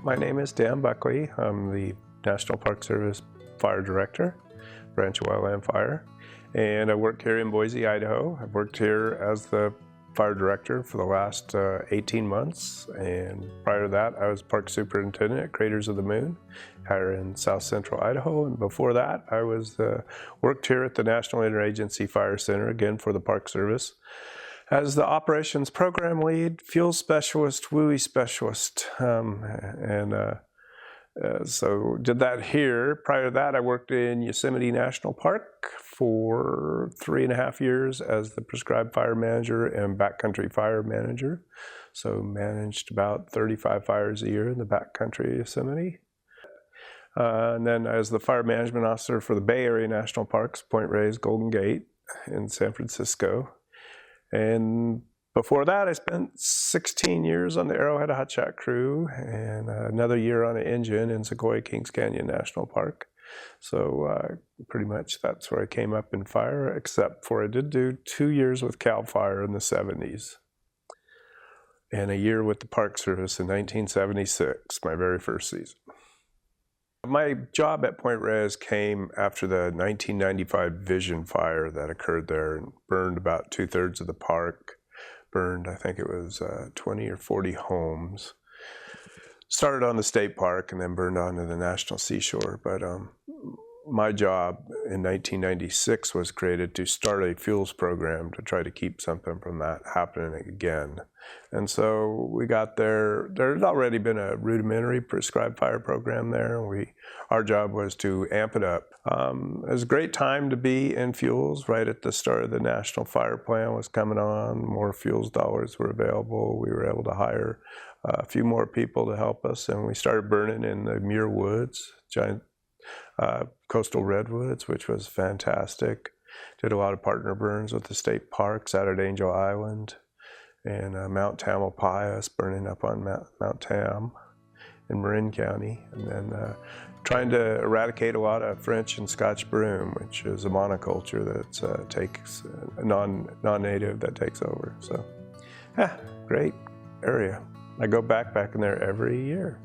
My name is Dan Buckley. I'm the National Park Service Fire Director, Branch of Wildland Fire, and I work here in Boise, Idaho. I've worked here as the Fire Director for the last 18 months, and prior to that I was Park Superintendent at Craters of the Moon here in south central Idaho, and before that I was worked here at the National Interagency Fire Center, again for the Park Service, as the Operations Program Lead, Fuel Specialist, WUI Specialist, so did that here. Prior to that, I worked in Yosemite National Park for 3.5 years as the Prescribed Fire Manager and Backcountry Fire Manager. So managed about 35 fires a year in the backcountry Yosemite. And then as the Fire Management Officer for the Bay Area National Parks, Point Reyes, Golden Gate in San Francisco. And before that, I spent 16 years on the Arrowhead Hotshot crew and another year on an engine in Sequoia and Kings Canyon National Park. So pretty much that's where I came up in fire, except for I did do 2 years with CAL FIRE in the 70s and a year with the Park Service in 1976, my very first season. My job at Point Reyes came after the 1995 Vision fire that occurred there and burned about 2/3 of the park. Burned, I think it was 20 or 40 homes. Started on the state park and then burned onto the national seashore. But my job in 1996 was created to start a fuels program to try to keep something from that happening again. And so we got there. There's already been a rudimentary prescribed fire program there. Our job was to amp it up. It was a great time to be in fuels. Right at the start of the National Fire Plan was coming on. More fuels dollars were available. We were able to hire a few more people to help us, and we started burning in the Muir Woods, giant coastal redwoods, which was fantastic. Did a lot of partner burns with the state parks out at Angel Island and Mount Tamalpais, burning up on Mount Tam in Marin County, and then trying to eradicate a lot of French and Scotch broom, which is a monoculture that takes non-native that takes over. So, yeah, great area. I go back in there every year.